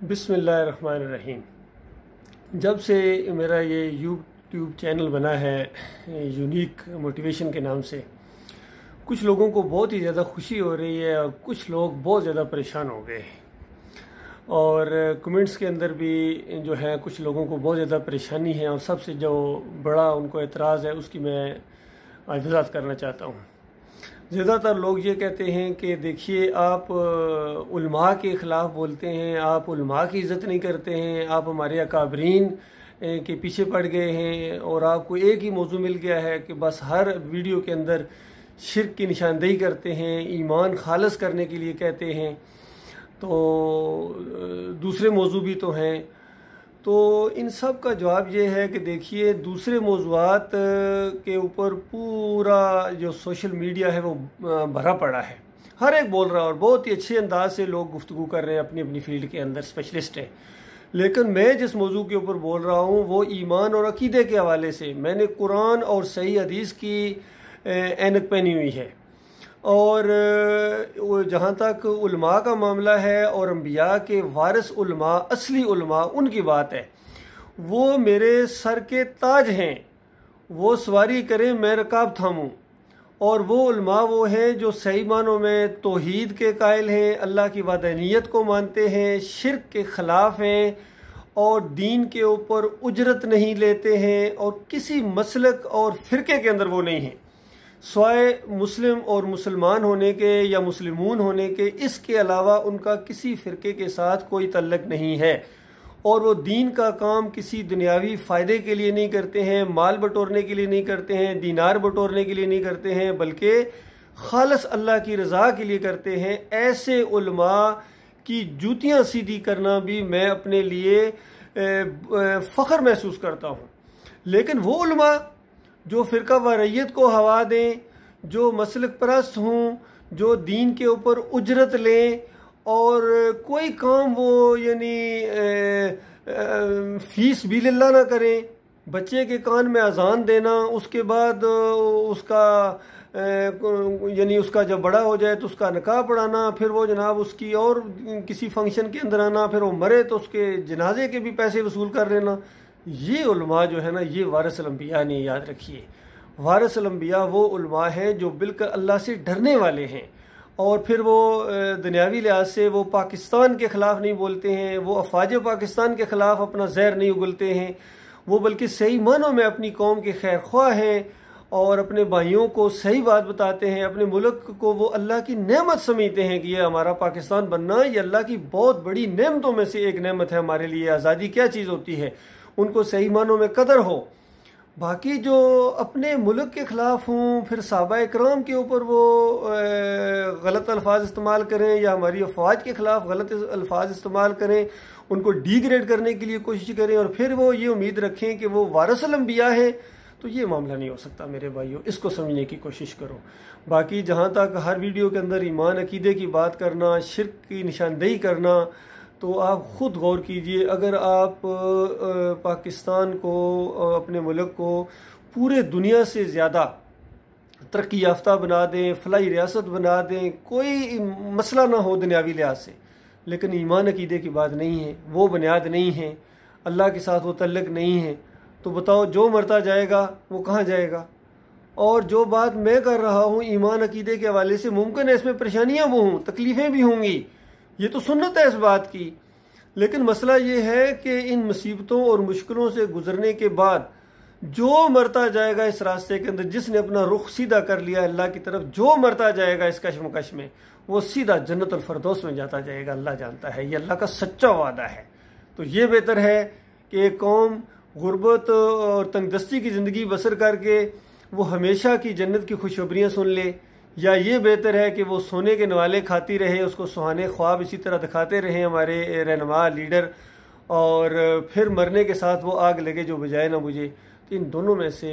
बिस्मिल्लाहिर्रहमानिर्रहीम। जब से मेरा ये यूट्यूब चैनल बना है यूनिक मोटिवेशन के नाम से, कुछ लोगों को बहुत ही ज़्यादा खुशी हो रही है और कुछ लोग बहुत ज़्यादा परेशान हो गए। और कमेंट्स के अंदर भी जो है कुछ लोगों को बहुत ज़्यादा परेशानी है और सबसे जो बड़ा उनको एतराज़ है उसकी मैं आज वजाहत करना चाहता हूँ। ज़्यादातर लोग ये कहते हैं कि देखिए आप उलमा के ख़िलाफ़ बोलते हैं, आप उलमा की इज़्ज़त नहीं करते हैं, आप हमारे अकाबरीन के पीछे पड़ गए हैं और आपको एक ही मौजू मिल गया है कि बस हर वीडियो के अंदर शिर्क की निशानदेही करते हैं, ईमान खालस करने के लिए कहते हैं। तो दूसरे मौजू भी तो हैं। तो इन सब का जवाब ये है कि देखिए दूसरे मौज़ूआत के ऊपर पूरा जो सोशल मीडिया है वो भरा पड़ा है, हर एक बोल रहा है और बहुत ही अच्छे अंदाज से लोग गुफ्तगू कर रहे हैं, अपनी अपनी फील्ड के अंदर स्पेशलिस्ट हैं। लेकिन मैं जिस मौजू के ऊपर बोल रहा हूँ वो ईमान और अकीदे के हवाले से मैंने कुरान और सही हदीस की ऐनक पहनी हुई है। और जहाँ तक उलमा का मामला है और अंबिया के वारिस उलमा, असली उलमा, उनकी बात है, वो मेरे सर के ताज हैं। वो सवारी करें मैं रकाब थामूं। और वो उलमा वो हैं जो सही मानों में तौहीद के कायल हैं, अल्लाह की वादनीयत को मानते हैं, शिर्क के ख़िलाफ़ हैं और दीन के ऊपर उजरत नहीं लेते हैं और किसी मसलक और फ़िरके के अंदर वो नहीं हैं स्वाय मुस्लिम और मुसलमान होने के या मुस्लिमून होने के। इसके अलावा उनका किसी फ़िरके के साथ कोई तल्लक नहीं है और वो दीन का काम किसी दुनियावी फ़ायदे के लिए नहीं करते हैं, माल बटोरने के लिए नहीं करते हैं, दीनार बटोरने के लिए नहीं करते हैं, बल्कि खालस अल्लाह की रज़ा के लिए करते हैं। ऐसे उलमा की जूतियाँ सीधी करना भी मैं अपने लिए फ़ख्र महसूस करता हूँ। लेकिन वो उलमा जो फ़िरका वारयत को हवा दें, जो मसलक परस्त हों, जो दीन के ऊपर उजरत लें और कोई काम वो यानी फ़ीस बिलिल्लाह ना करें, बच्चे के कान में अजान देना, उसके बाद उसका यानी उसका जब बड़ा हो जाए तो उसका निकाह पढ़ाना, फिर वो जनाब उसकी और किसी फंक्शन के अंदर आना, फिर वो मरे तो उसके जनाजे के भी पैसे वसूल कर लेना। ये उलमा जो है ना, ये वारिसुल अंबिया नहीं, याद रखिए। वारिसुल अंबिया वो उलमा हैं जो बिल्कुल अल्लाह से डरने वाले हैं और फिर वो दुनियावी लिहाज से वो पाकिस्तान के ख़िलाफ़ नहीं बोलते हैं, वो अफवाज पाकिस्तान के ख़िलाफ़ अपना जहर नहीं उगलते हैं, वो बल्कि सही मानों में अपनी कौम के खैर ख्वाह हैं और अपने भाइयों को सही बात बताते हैं। अपने मुल्क को वो अल्लाह की नेमत समझते हैं कि ये हमारा पाकिस्तान बनना ये अल्लाह की बहुत बड़ी नेमतों में से एक नेमत है हमारे लिए। आज़ादी क्या चीज़ होती है उनको सही मानों में कदर हो। बाकी जो अपने मुल्क के ख़िलाफ़ हों, फिर सहाबा इकराम के ऊपर वो गलत अल्फाज इस्तेमाल करें या हमारी अफवाज के ख़िलाफ़ गलत अल्फाज इस्तेमाल करें, उनको डिग्रेड करने के लिए कोशिश करें और फिर वो ये उम्मीद रखें कि वो वारिसुल अंबिया है, तो ये मामला नहीं हो सकता मेरे भाइयों। इसको समझने की कोशिश करो। बाकी जहाँ तक हर वीडियो के अंदर ईमान अकीदे की बात करना, शिर्क की निशानदेही करना, तो आप ख़ुद गौर कीजिए। अगर आप पाकिस्तान को, अपने मुल्क को पूरे दुनिया से ज़्यादा तरक्की याफ्ता बना दें, फलाही रियासत बना दें, कोई मसला ना हो दुनियावी लिहाज से, लेकिन ईमान अकीदे की बात नहीं है, वो बुनियाद नहीं है, अल्लाह के साथ वो तल्लक नहीं है, तो बताओ जो मरता जाएगा वो कहाँ जाएगा। और जो बात मैं कर रहा हूँ ईमान अकीदे के हवाले से, मुमकिन है इसमें परेशानियाँ भी हों, तकलीफ़ें भी होंगी, ये तो सुन्नत है इस बात की। लेकिन मसला ये है कि इन मुसीबतों और मुश्किलों से गुजरने के बाद जो मरता जाएगा इस रास्ते के अंदर, जिसने अपना रुख सीधा कर लिया अल्लाह की तरफ, जो मरता जाएगा इस कशमकश में, वो सीधा जन्नतुल फरदौस में जाता जाएगा। अल्लाह जानता है, ये अल्लाह का सच्चा वादा है। तो ये बेहतर है कि एक कौम गुर्बत और तंगदस्ती की ज़िंदगी बसर करके वो हमेशा की जन्नत की खुशखबरियाँ सुन ले, या ये बेहतर है कि वो सोने के नवाले खाती रहे, उसको सुहाने ख्वाब इसी तरह दिखाते रहें हमारे रहनुमा लीडर, और फिर मरने के साथ वो आग लगे जो बुझाए ना बुझे। तो इन दोनों में से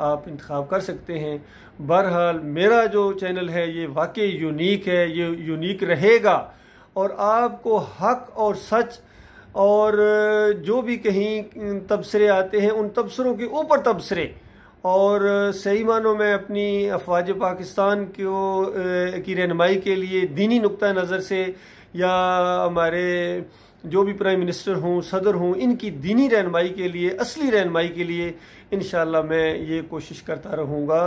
आप इंतखाब कर सकते हैं। बहरहाल मेरा जो चैनल है ये वाकई यूनिक है, ये यूनिक रहेगा और आपको हक और सच और जो भी कहीं तबसरे आते हैं उन तबसरों के ऊपर तबसरे और सही मानों में अपनी अफवाज पाकिस्तान की रहनुमाई के लिए दीनी नुक्ता नज़र से या हमारे जो भी प्राइम मिनिस्टर हों, सदर हों, इनकी दीनी रहनुमाई के लिए, असली रहनुमाई के लिए इंशाअल्लाह मैं ये कोशिश करता रहूँगा।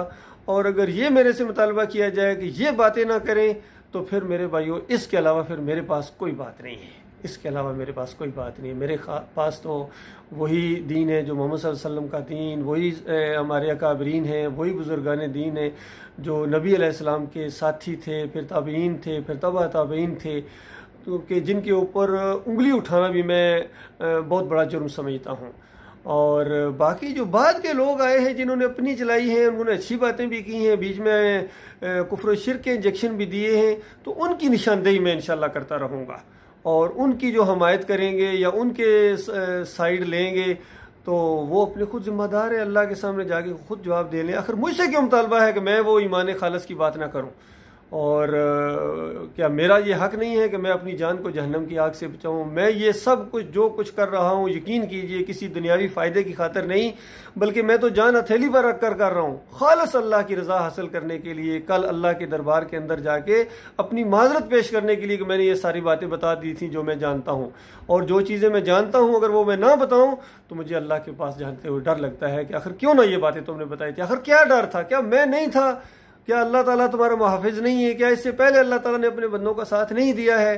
और अगर ये मेरे से मुतालबा किया जाए कि ये बातें ना करें, तो फिर मेरे भाइयों इसके अलावा फिर मेरे पास कोई बात नहीं है, इसके अलावा मेरे पास कोई बात नहीं है। मेरे पास तो वही दीन है जो मोहम्मद सल्लल्लाहु अलैहि वसल्लम का दीन, वही हमारे अकाबरीन हैं, वही बुजुर्गान दीन है जो नबी अलैहिस्सलाम के साथी थे, फिर ताबईन थे, फिर तबा ताबईन थे, तो कि जिनके ऊपर उंगली उठाना भी मैं बहुत बड़ा जुर्म समझता हूँ। और बाकी जो बाद के लोग आए हैं जिन्होंने अपनी चलाई हैं, उन्होंने अच्छी बातें भी की हैं, बीच में कुफ्र शिर्क के इंजेक्शन भी दिए हैं, तो उनकी निशानदेही मैं इंशाल्लाह करता रहूँगा। और उनकी जो हमायत करेंगे या उनके साइड लेंगे तो वो अपने खुद जिम्मेदार है, अल्लाह के सामने जाके खुद जवाब दे लें। आखिर मुझसे क्यों मुतालबा है कि मैं वो ईमान खालस की बात ना करूं? और क्या मेरा ये हक नहीं है कि मैं अपनी जान को जहन्नम की आग से बचाऊं? मैं ये सब कुछ जो कुछ कर रहा हूं, यकीन कीजिए किसी दुनियावी फ़ायदे की खातिर नहीं, बल्कि मैं तो जान हथेली पर रख कर रहा हूं, खालिस अल्लाह की रज़ा हासिल करने के लिए, कल अल्लाह के दरबार के अंदर जाके अपनी माजरत पेश करने के लिए कि मैंने ये सारी बातें बता दी थी जो मैं जानता हूँ। और जो चीज़ें मैं जानता हूँ अगर वो मैं ना बताऊँ तो मुझे अल्लाह के पास जानते हुए डर लगता है कि आखिर क्यों ना ये बातें तुमने बताई थी, आखिर क्या डर था? क्या मैं नहीं था? क्या अल्लाह ताला तुम्हारा मुहाफिज नहीं है? क्या इससे पहले अल्लाह ताला ने अपने बंदों का साथ नहीं दिया है?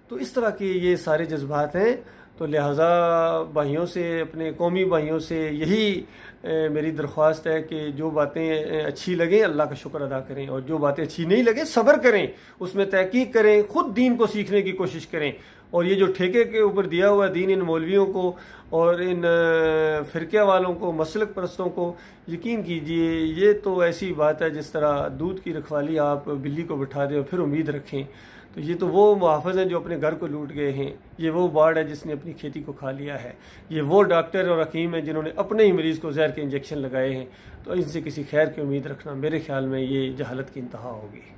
तो इस तरह के ये सारे जज्बात हैं। तो लिहाजा भाइयों से, अपने कौमी भाइयों से यही मेरी दरख्वास्त है कि जो बातें अच्छी लगें अल्लाह का शुक्र अदा करें, और जो बातें अच्छी नहीं लगें सब्र करें, उसमें तहकीक करें, खुद दीन को सीखने की कोशिश करें। और ये जो ठेके के ऊपर दिया हुआ दीन इन मौलवियों को और इन फ़िरके वालों को, मसलक परस्तों को, यकीन कीजिए ये तो ऐसी बात है जिस तरह दूध की रखवाली आप बिल्ली को बिठा दें और फिर उम्मीद रखें। तो ये तो वो मुहाफ़िज़ हैं जो अपने घर को लूट गए हैं, ये वो बाढ़ है जिसने अपनी खेती को खा लिया है, ये वो डॉक्टर और हकीम हैं जिन्होंने अपने ही मरीज़ को जहर के इंजेक्शन लगाए हैं। तो इनसे किसी खैर की उम्मीद रखना मेरे ख्याल में ये जहालत की इंतहा होगी।